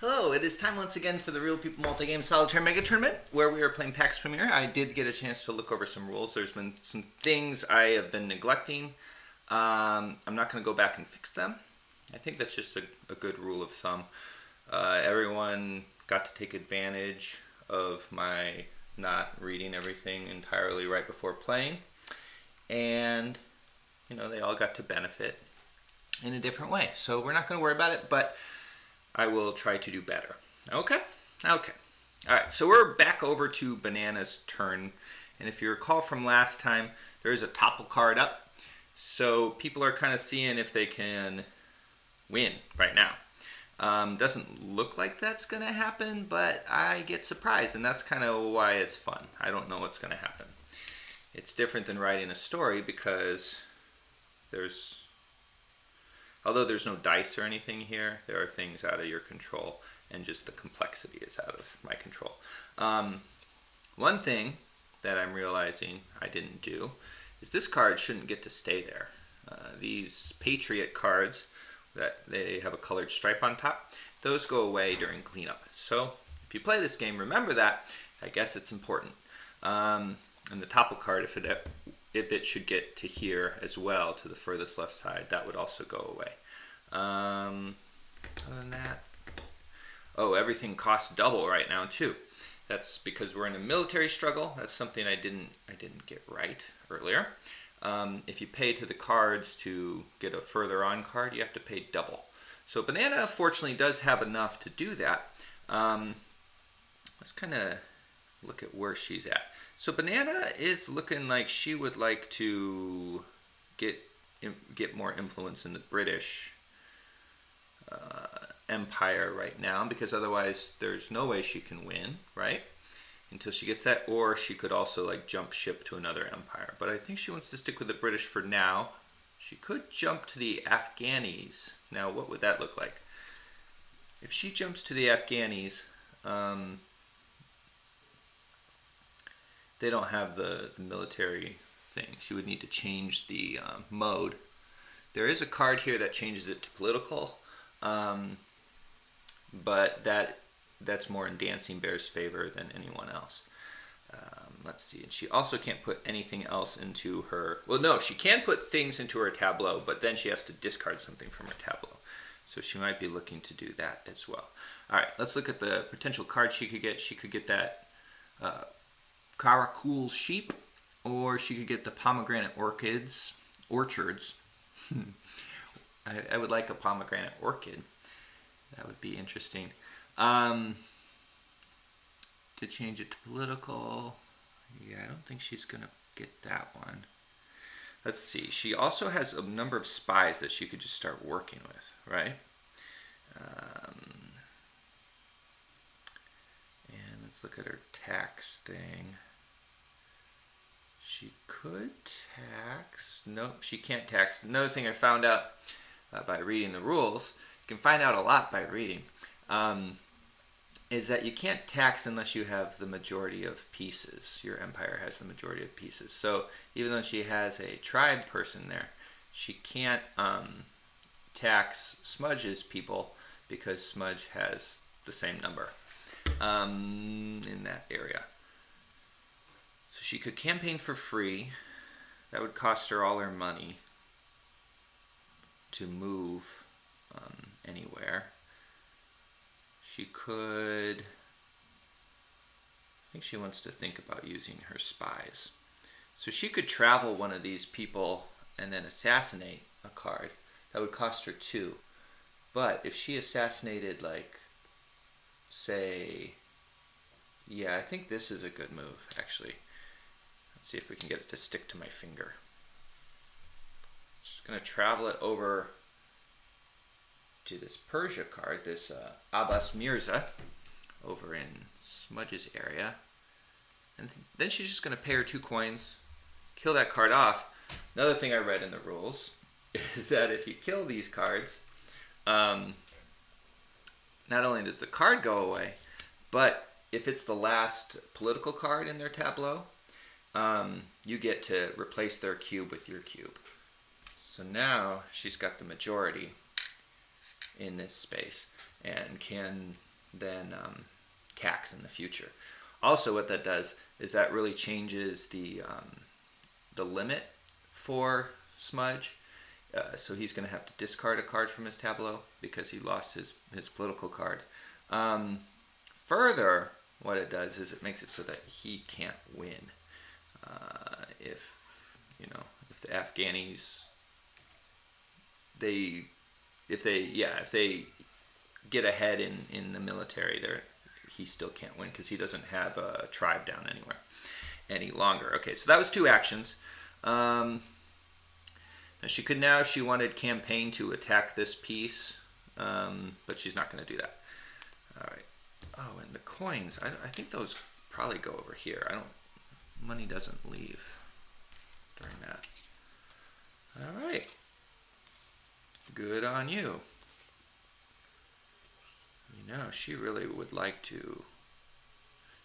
Hello, it is time once again for the Real People Multi-Game Solitaire Mega Tournament, where we are playing PAX Pamir. I did get a chance to look over some rules. There's been some things I have been neglecting. I'm not going to go back and fix them. I think that's just a good rule of thumb. Everyone got to take advantage of my not reading everything entirely right before playing. And, you know, they all got to benefit in a different way. So we're not going to worry about it, but I will try to do better. Okay? Okay. All right, so we're back over to Banana's turn. And if you recall from last time, there is a topple card up. So people are kind of seeing if they can win right now. Doesn't look like that's going to happen, but I get surprised. And that's kind of why it's fun. I don't know what's going to happen. It's different than writing a story because although there's no dice or anything here, there are things out of your control, and just the complexity is out of my control. One thing that I'm realizing I didn't do is this card shouldn't get to stay there. These Patriot cards, that they have a colored stripe on top, those go away during cleanup. So if you play this game, remember that. I guess it's important. And the topple card, if it should get to here as well, to the furthest left side, that would also go away. Other than that, everything costs double right now too. That's because we're in a military struggle. That's something I didn't get right earlier. If you pay to the cards to get a further on card, you have to pay double. So Banana, fortunately, does have enough to do that. Let's kind of look at where she's at. So Banana is looking like she would like to get more influence in the British Empire right now, because otherwise there's no way she can win, right? Until she gets that, or she could also like jump ship to another empire. But I think she wants to stick with the British for now. She could jump to the Afghanis. Now, what would that look like? If she jumps to the Afghanis, they don't have the military thing. She would need to change the mode. There is a card here that changes it to political, but that's more in Dancing Bear's favor than anyone else. Let's see. And she also can't put anything else into her... Well, no, she can put things into her tableau, but then she has to discard something from her tableau. So she might be looking to do that as well. All right, let's look at the potential cards she could get. She could get that Karakul sheep, or she could get the pomegranate orchards. I would like a pomegranate orchid. That would be interesting. To change it to political, yeah, I don't think she's gonna get that one. Let's see. She also has a number of spies that she could just start working with, right? And let's look at her tax thing. She could tax. Nope, she can't tax. Another thing I found out by reading the rules, you can find out a lot by reading, is that you can't tax unless you have the majority of pieces. Your empire has the majority of pieces. So even though she has a tribe person there, she can't tax Smudge's people because Smudge has the same number in that area. So she could campaign for free. That would cost her all her money to move anywhere. She could... I think she wants to think about using her spies. So she could travel one of these people and then assassinate a card. That would cost her 2. But if she assassinated, like, say... Yeah, I think this is a good move, actually. Let's see if we can get it to stick to my finger. Just going to travel it over to this Persia card, this Abbas Mirza, over in Smudge's area. And then she's just going to pay her 2 coins, kill that card off. Another thing I read in the rules is that if you kill these cards, not only does the card go away, but if it's the last political card in their tableau, you get to replace their cube with your cube. So now she's got the majority in this space and can than Cax in the future. Also, what that does is that really changes the limit for Smudge. So he's going to have to discard a card from his tableau because he lost his political card. Further, what it does is it makes it so that he can't win. If the Afghanis, if they get ahead in the military, he still can't win because he doesn't have a tribe down anywhere any longer. Okay, so that was 2 actions. Now she could now, if she wanted, campaign to attack this piece, but she's not going to do that. All right. Oh, and the coins, I think those probably go over here. Money doesn't leave during that. All right. Good on you. She really would like to.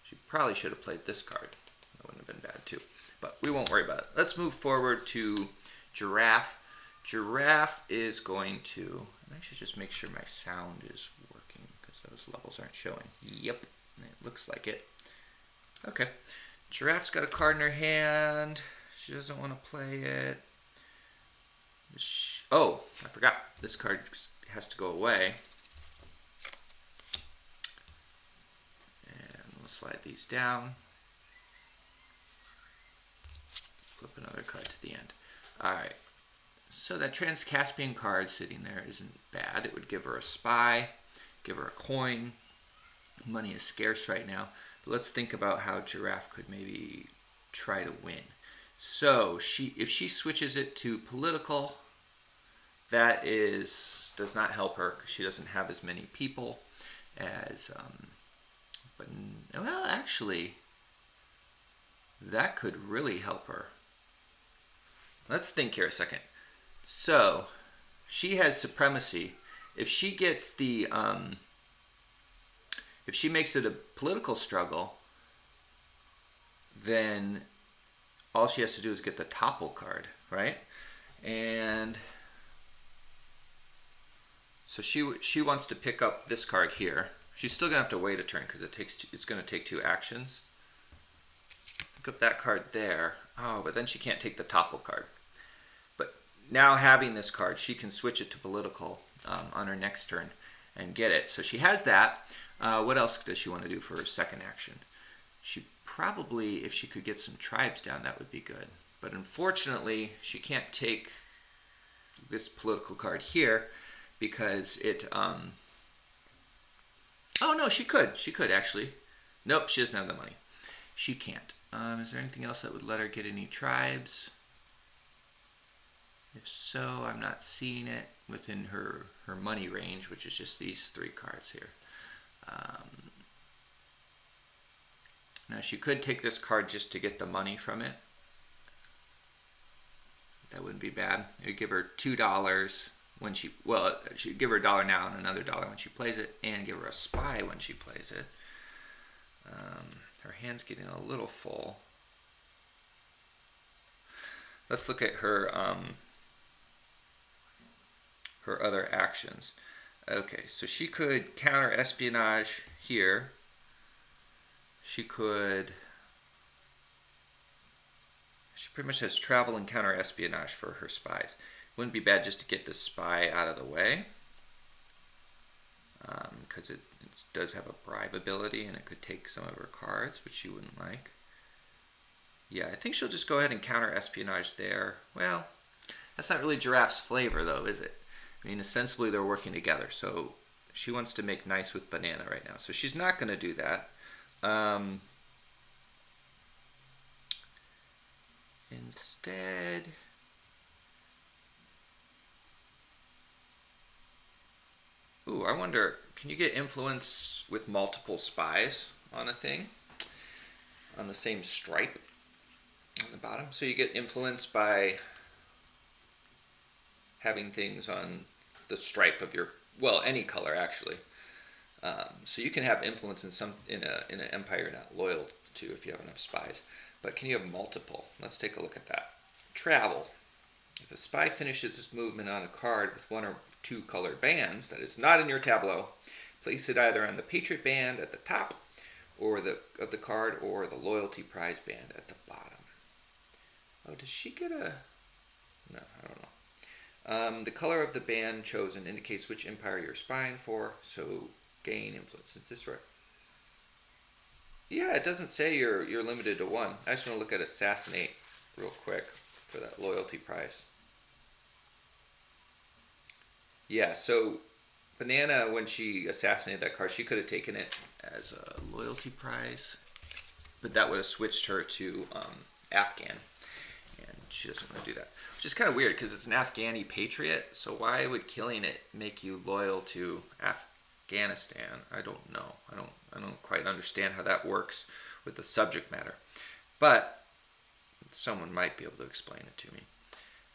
She probably should have played this card. That wouldn't have been bad too. But we won't worry about it. Let's move forward to Giraffe. Giraffe is going to. I should just make sure my sound is working because those levels aren't showing. Yep, it looks like it. Okay. Giraffe's got a card in her hand. She doesn't want to play it. Oh, I forgot. This card has to go away. And we'll slide these down. Flip another card to the end. Alright. So that Trans-Caspian card sitting there isn't bad. It would give her a spy, give her a coin. Money is scarce right now. But let's think about how Giraffe could maybe try to win. So if she switches it to political, that does not help her because she doesn't have as many people as. Well, actually, that could really help her. Let's think here a second. So she has supremacy. If she gets if she makes it a political struggle, then all she has to do is get the topple card, right? And so she wants to pick up this card here. She's still gonna have to wait a turn because it's gonna take 2 actions. Pick up that card there. Oh, but then she can't take the topple card. But now having this card, she can switch it to political on her next turn and get it. So she has that. What else does she want to do for her second action? She probably, if she could get some tribes down, that would be good. But unfortunately, she can't take this political card here because it. Oh no, she could. She could actually. Nope, she doesn't have the money. She can't. Is there anything else that would let her get any tribes? If so, I'm not seeing it within her money range, which is just these 3 cards here. Now she could take this card just to get the money from it. That wouldn't be bad. It would give her $2 when she'd give her $1 now and another $1 when she plays it, and give her a spy when she plays it. Her hand's getting a little full. Let's look at her other actions. Okay, so she could counter espionage here. She pretty much has travel and counter espionage for her spies. Wouldn't be bad just to get this spy out of the way, because it does have a bribe ability and it could take some of her cards, which she wouldn't like. Yeah, I think she'll just go ahead and counter espionage there. Well, that's not really Giraffe's flavor though, is it? I mean, ostensibly they're working together, so she wants to make nice with Banana right now. So she's not going to do that. Instead, I wonder, can you get influence with multiple spies on a thing? On the same stripe on the bottom? So you get influence by having things on the stripe of your, any color actually. So you can have influence in an empire you're not loyal to if you have enough spies. But can you have multiple? Let's take a look at that. Travel. If a spy finishes its movement on a card with 1 or 2 colored bands that is not in your tableau, Place it either on the Patriot band at the top of the card or the loyalty prize band at the bottom. Oh, does she get a... No, I don't know. The color of the band chosen indicates which empire you're spying for, so gain influence. Is this right? Yeah, it doesn't say you're limited to one. I just want to look at assassinate real quick for that loyalty prize. Yeah, so Banana, when she assassinated that card, she could have taken it as a loyalty prize, but that would have switched her to Afghan, and she doesn't want to do that. Which is kind of weird because it's an Afghani patriot, so why would killing it make you loyal to Afghanistan? I don't know. I don't quite understand how that works with the subject matter, but someone might be able to explain it to me.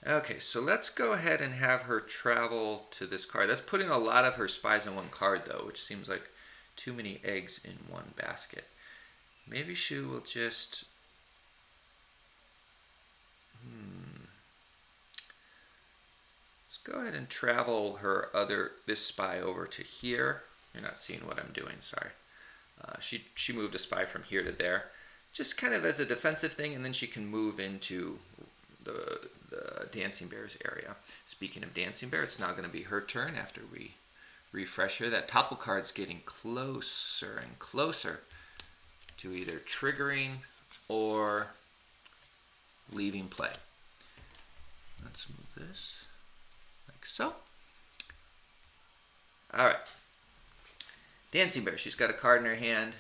Okay, so let's go ahead and have her travel to this card. That's putting a lot of her spies on one card, though, which seems like too many eggs in one basket. Maybe she will just... Let's go ahead and travel this spy over to here. You're not seeing what I'm doing, sorry. She moved a spy from here to there, just kind of as a defensive thing, and then she can move into the Dancing Bear's area. Speaking of Dancing Bear, it's now going to be her turn after we refresh her. That topple card's getting closer and closer to either triggering or leaving play. Let's move this like so. All right. Dancing Bear, she's got a card in her hand.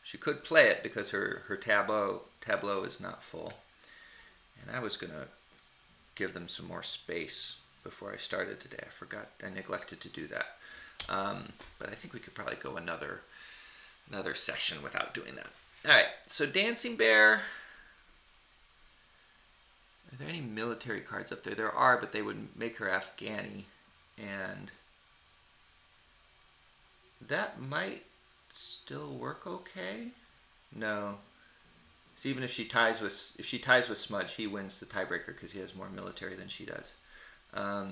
She could play it because her tableau is not full. And I was going to give them some more space before I started today. I neglected to do that. But I think we could probably go another session without doing that. All right, so Dancing Bear. Are there any military cards up there? There are, but they would make her Afghani. And that might still work okay. No. So even if she ties with Smudge, he wins the tiebreaker because he has more military than she does. All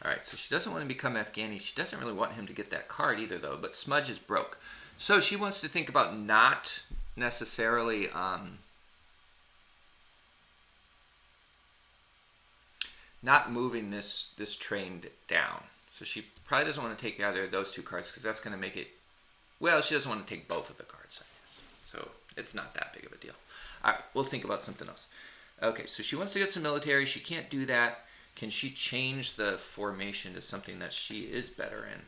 right, so she doesn't want to become Afghani. She doesn't really want him to get that card either, though. But Smudge is broke, so she wants to think about not necessarily not moving this train down. So she probably doesn't want to take either of those two cards because that's going to make it. Well, she doesn't want to take both of the cards, I guess. So it's not that big of a deal. All right, we'll think about something else. Okay, so she wants to get some military. She can't do that. Can she change the formation to something that she is better in?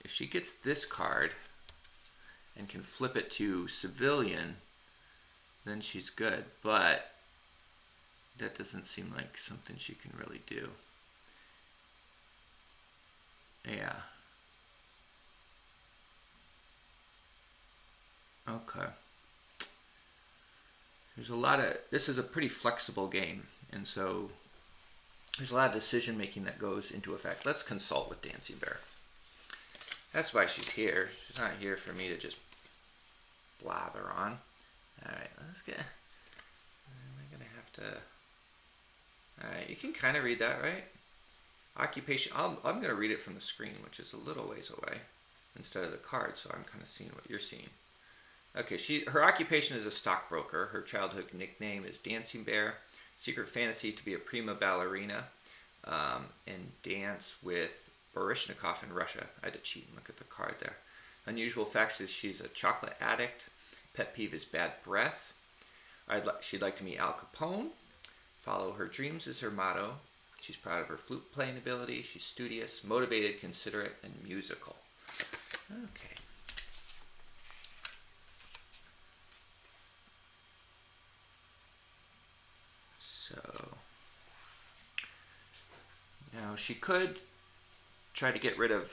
If she gets this card and can flip it to civilian, then she's good. But that doesn't seem like something she can really do. Yeah. Okay. This is a pretty flexible game, and so there's a lot of decision making that goes into effect. Let's consult with Dancing Bear. That's why she's here. She's not here for me to just blather on. Alright, let's get... I'm going to have to... Alright, you can kind of read that, right? Occupation... I'm going to read it from the screen, which is a little ways away, instead of the card, so I'm kind of seeing what you're seeing. Okay, her occupation is a stockbroker. Her childhood nickname is Dancing Bear. Secret fantasy to be a prima ballerina and dance with Baryshnikov in Russia. I had to cheat and look at the card there. Unusual facts is she's a chocolate addict. Pet peeve is bad breath. She'd like to meet Al Capone. Follow her dreams is her motto. She's proud of her flute playing ability. She's studious, motivated, considerate, and musical. Okay. So now she could try to get rid of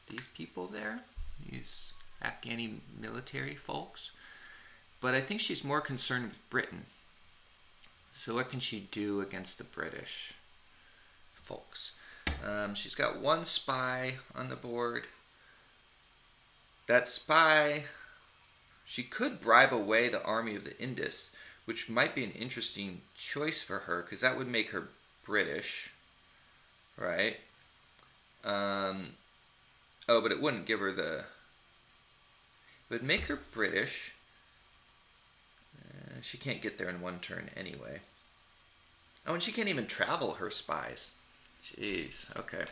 these people there, these Afghani military folks, but I think she's more concerned with Britain. So what can she do against the British folks? She's got one spy on the board. That spy, she could bribe away the army of the Indus, which might be an interesting choice for her because that would make her British. right? Oh, but it wouldn't give her the... It would make her British. She can't get there in one turn anyway. Oh, and she can't even travel her spies. Jeez, okay.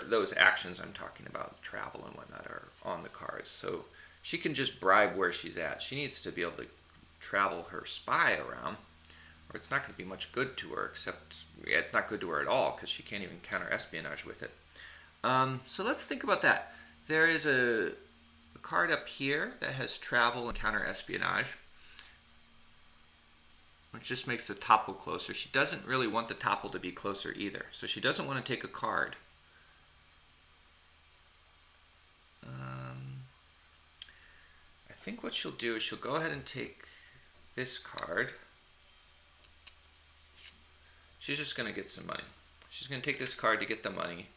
Those actions I'm talking about, travel and whatnot, are on the cards. So she can just bribe where she's at. She needs to be able to travel her spy around, or it's not going to be much good to her, except, yeah, it's not good to her at all, because she can't even counter espionage with it. So let's think about that. There is a card up here that has travel and counter espionage, which just makes the topple closer. She doesn't really want the topple to be closer either, so she doesn't want to take a card. I think what she'll do is she'll go ahead and take this card. She's just going to get some money. She's going to take this card to get the money.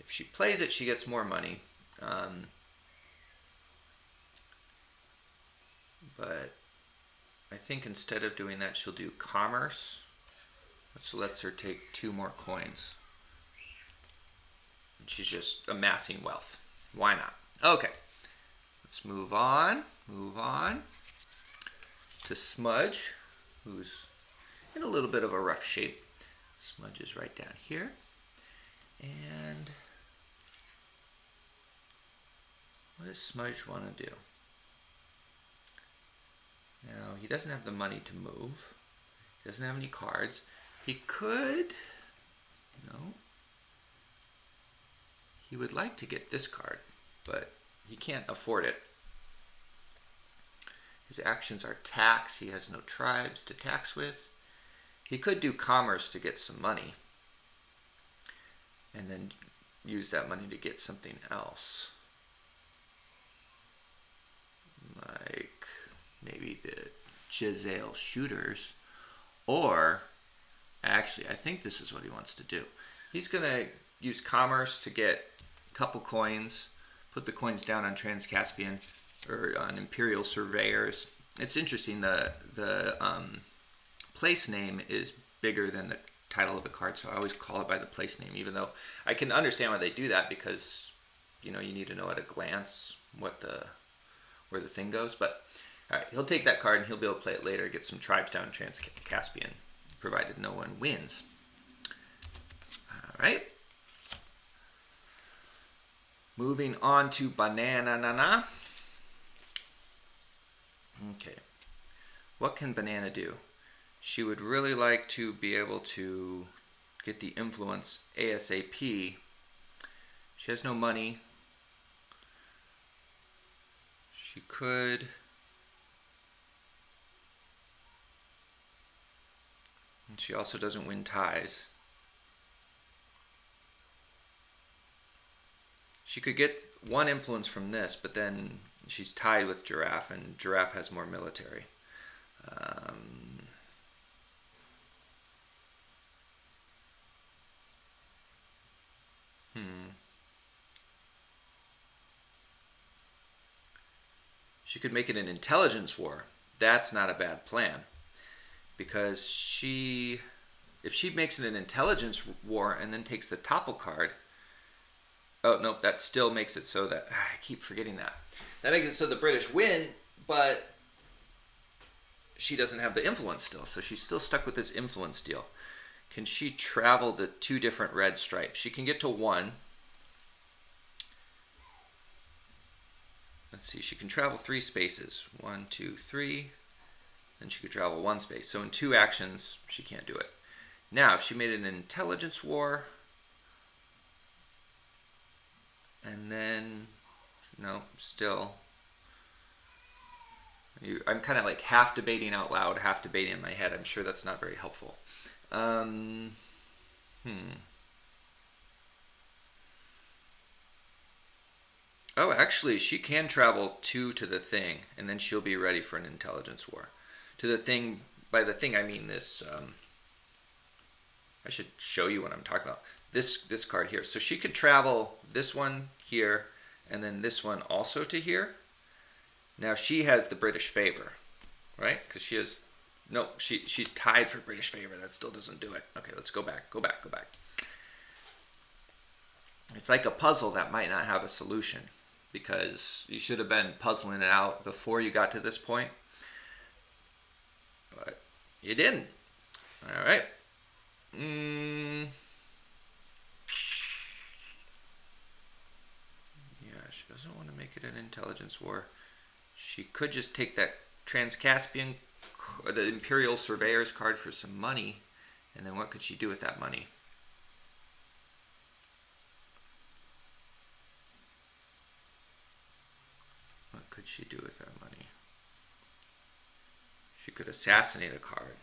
If she plays it, she gets more money. But I think instead of doing that, she'll do commerce, which lets her take 2 more coins. And she's just amassing wealth. Why not? Okay, let's move on. Move on to Smudge, who's in a little bit of a rough shape. Smudge is right down here. And what does Smudge want to do? Now, he doesn't have the money to move. He doesn't have any cards. He could... No. He would like to get this card, but he can't afford it. His actions are tax. He has no tribes to tax with. He could do commerce to get some money, and then use that money to get something else. Like maybe the Giselle shooters. Or, actually, I think this is what he wants to do. He's going to use commerce to get a couple coins, put the coins down on Trans-Caspian, or on Imperial Surveyors. It's interesting, the place name is bigger than the title of the card, so I always call it by the place name, even though I can understand why they do that, because you need to know at a glance where the thing goes. But all right, he'll take that card and he'll be able to play it later, get some tribes down Trans-Caspian, provided no one wins. All right. Moving on to Banana. Okay. What can Banana do? She would really like to be able to get the influence ASAP. She has no money. She could... And she also doesn't win ties. She could get one influence from this, but then she's tied with Giraffe, and Giraffe has more military. She could make it an intelligence war. That's not a bad plan. Because if she makes it an intelligence war and then takes the topple card, oh, nope, that still makes it so that, I keep forgetting that. That makes it so the British win, but she doesn't have the influence still, so she's still stuck with this influence deal. Can she travel to 2 different red stripes? She can get to 1. Let's see, she can travel 3 spaces. 1, 2, 3. Then she could travel 1 space. So in 2 actions, she can't do it. Now, if she made an intelligence war, and then, no, still, I'm kind of like half debating out loud, half debating in my head. I'm sure that's not very helpful. Oh, actually, she can travel 2 to the thing, and then she'll be ready for an intelligence war. To the thing, by the thing I mean this, I should show you what I'm talking about. This card here. So she could travel this one here, and then this one also to here. Now she has the British favor, right? Because she has No, she's tied for British favor. That still doesn't do it. Okay, let's go back. Go back. Go back. It's like a puzzle that might not have a solution because you should have been puzzling it out before you got to this point. But you didn't. All right. Yeah, she doesn't want to make it an intelligence war. She could just take that Trans-Caspian, the Imperial Surveyor's card for some money, and then what could she do with that money? What could she do with that money? She could assassinate a card.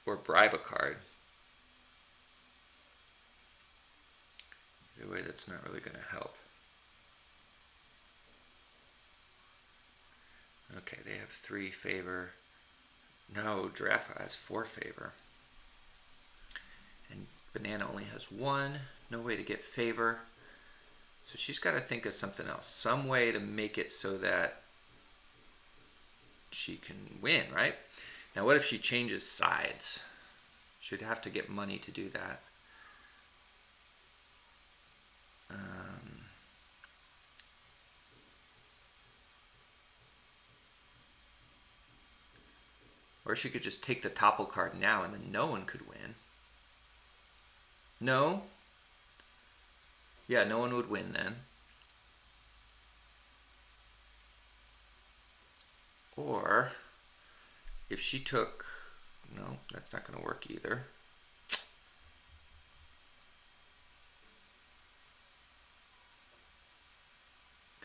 Or bribe a card. Either way, that's not really going to help. Okay, they have 3 favor. No, Giraffe has 4 favor. And Banana only has 1. No way to get favor. So she's got to think of something else. Some way to make it so that she can win, right? Now, what if she changes sides? She'd have to get money to do that. Or she could just take the topple card now and then no one could win. No? Yeah, no one would win then. Or if she took... No, that's not going to work either.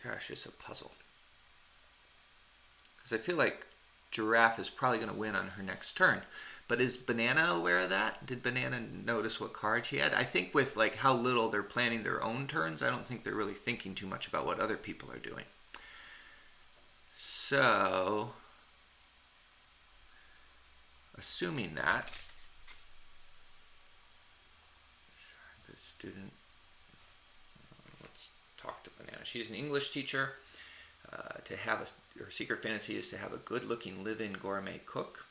Gosh, it's a puzzle. Because I feel like Giraffe is probably going to win on her next turn. But is Banana aware of that? Did Banana notice what card she had? I think with like how little they're planning their own turns, I don't think they're really thinking too much about what other people are doing. So, assuming that, good student, let's talk to Banana. She's an English teacher. Her secret fantasy is to have a good-looking live-in gourmet cook.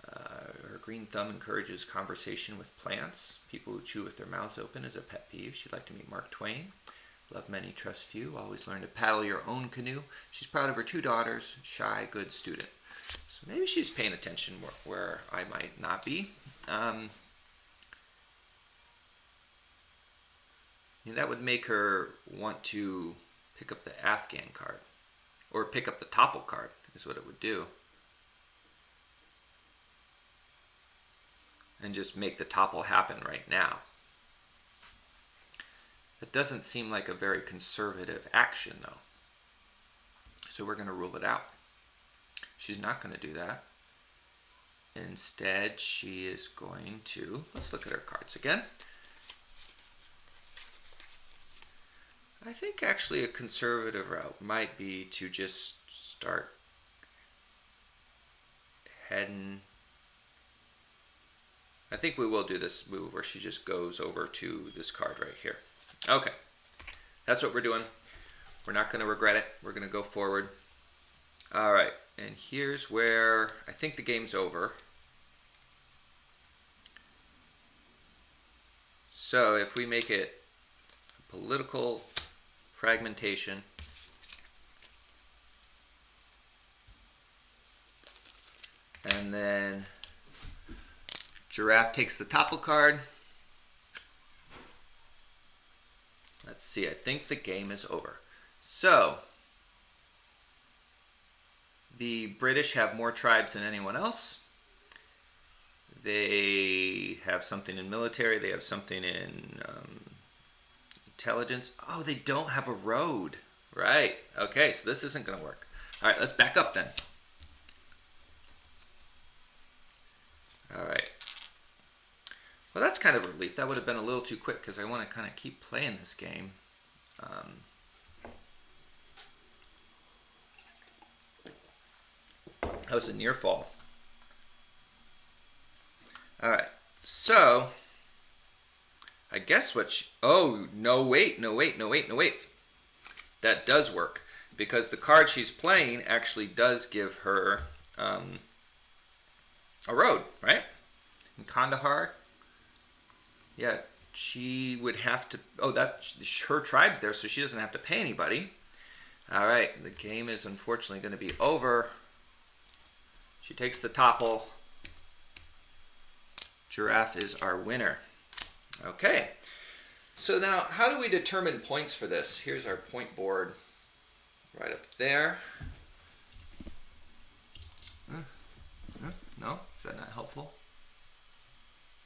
Her green thumb encourages conversation with plants. People who chew with their mouths open is a pet peeve. She'd like to meet Mark Twain. Love many, trust few. Always learn to paddle your own canoe. She's proud of her 2 daughters. Shy, good student. So maybe she's paying attention where I might not be. That would make her want to pick up the Afghan card. Or pick up the topple card is what it would do. And just make the topple happen right now. It doesn't seem like a very conservative action, though. So we're going to rule it out. She's not going to do that. Instead, she is going to... Let's look at her cards again. I think actually a conservative route might be to just start heading... I think we will do this move where she just goes over to this card right here. Okay, that's what we're doing. We're not going to regret it. We're going to go forward. All right, and here's where I think the game's over. So if we make it a political fragmentation, and then Giraffe takes the topple card. Let's see, I think the game is over. So, the British have more tribes than anyone else. They have something in military. They have something in intelligence. Oh, they don't have a road. Right. Okay, so this isn't going to work. All right, let's back up then. All right. Well, that's kind of a relief. That would have been a little too quick because I want to kind of keep playing this game. That was a near fall. All right. So, I guess oh, no, wait. That does work. because the card she's playing actually does give her a road, right? In Kandahar, yeah, she would have to, oh, her tribe's there, so she doesn't have to pay anybody. All right, the game is unfortunately going to be over. She takes the topple. Giraffe is our winner. Okay, so now how do we determine points for this? Here's our point board right up there. No? Is that not helpful?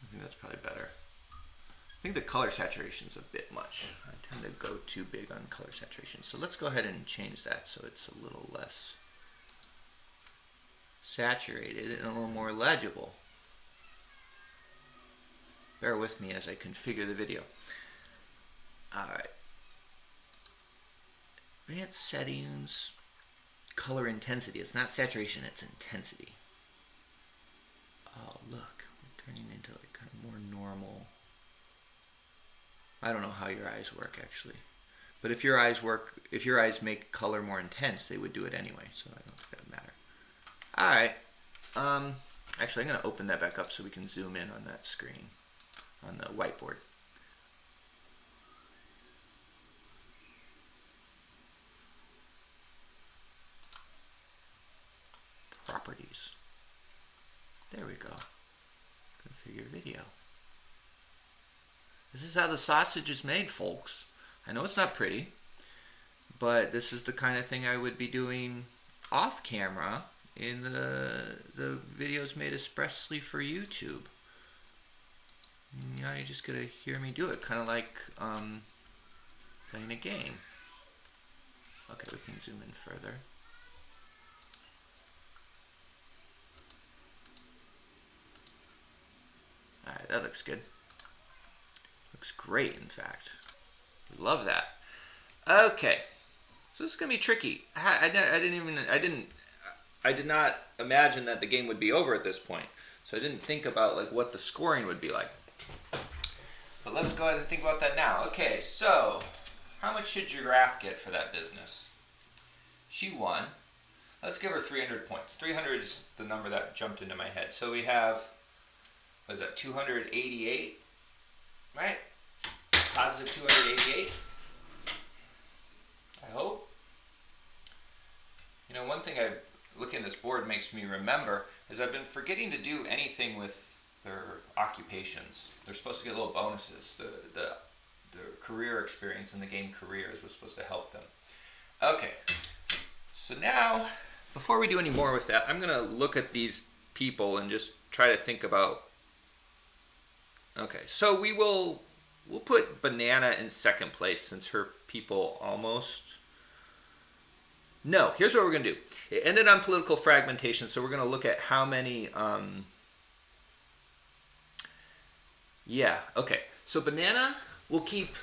I think that's probably better. I think the color saturation is a bit much. I tend to go too big on color saturation. So let's go ahead and change that so it's a little less saturated and a little more legible. Bear with me as I configure the video. Alright. Advanced settings, color intensity. It's not saturation, it's intensity. Oh, look, we're turning into like kind of more normal. I don't know how your eyes work actually, but if your eyes make color more intense, they would do it anyway. So I don't think that would matter. All right. Actually, I'm going to open that back up so we can zoom in on that screen on the whiteboard. Properties. There we go. Configure video. This is how the sausage is made, folks. I know it's not pretty, but this is the kind of thing I would be doing off camera in the videos made expressly for YouTube. Now you're just gonna hear me do it, kind of like playing a game. Okay, we can zoom in further. Alright, that looks good. Looks great, in fact. Love that. Okay, so this is gonna be tricky. I did not imagine that the game would be over at this point, so I didn't think about like what the scoring would be like. But let's go ahead and think about that now. Okay, so how much should Giraffe get for that business? She won. Let's give her 300 points. 300 is the number that jumped into my head. So we have, what is that, 288, right? Positive 288, I hope. You know, one thing looking at this board makes me remember is I've been forgetting to do anything with their occupations. They're supposed to get little bonuses. The career experience in the game careers was supposed to help them. Okay, so now, before we do any more with that, I'm going to look at these people and just try to think about. Okay, so we'll put Banana in second place since her people almost. No, here's what we're going to do. It ended on political fragmentation, so we're going to look at how many. Yeah, okay. So Banana will keep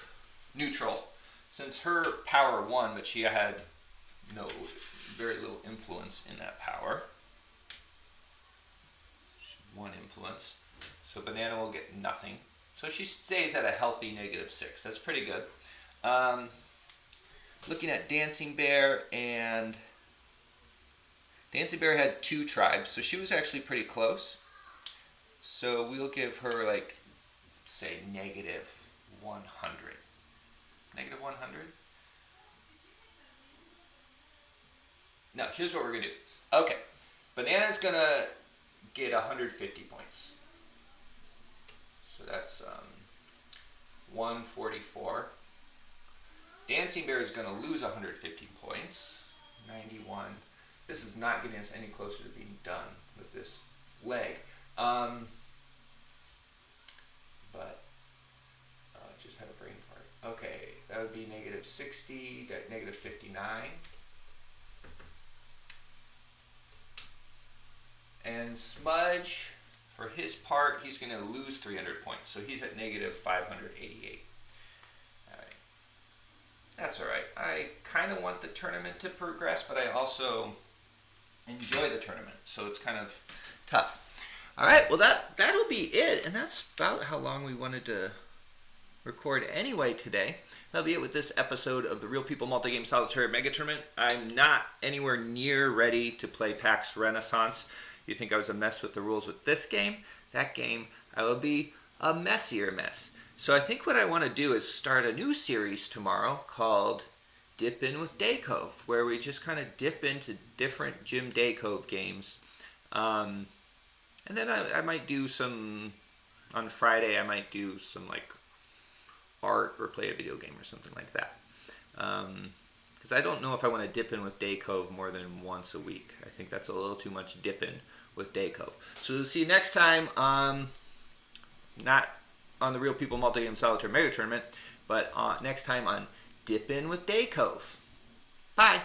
neutral since her power won, but she had very little influence in that power. One influence. So Banana will get nothing. So she stays at a healthy -6. That's pretty good. Looking at Dancing Bear, and Dancing Bear had 2 tribes, so she was actually pretty close. So we'll give her, like, say, -100. -100? Now, here's what we're going to do. Okay, Banana's going to get 150 points. So that's 144. Dancing Bear is going to lose 150 points. 91. This is not getting us any closer to being done with this leg. But I just had a brain fart. Okay, that would be -60, -59. And Smudge, for his part, he's going to lose 300 points. So he's at -588. All right. That's all right. I kind of want the tournament to progress, but I also enjoy the tournament. So it's kind of tough. All right. Well, that'll be it. And that's about how long we wanted to record anyway today. That'll be it with this episode of the Real People Multi-Game Solitaire Mega Tournament. I'm not anywhere near ready to play PAX Renaissance. You think I was a mess with the rules with this game? That game, I will be a messier mess. So I think what I want to do is start a new series tomorrow called Dip In with Daycove, where we just kind of dip into different Jim Daycove games. And then I might do some, on Friday, I might do some like art or play a video game or something like that. Because I don't know if I want to dip in with Daycove more than once a week. I think that's a little too much dip in with Daycove. So we'll see you next time, not on the Real People Multi-Game Solitaire Mega Tournament, but next time on Dip In with Daycove. Bye!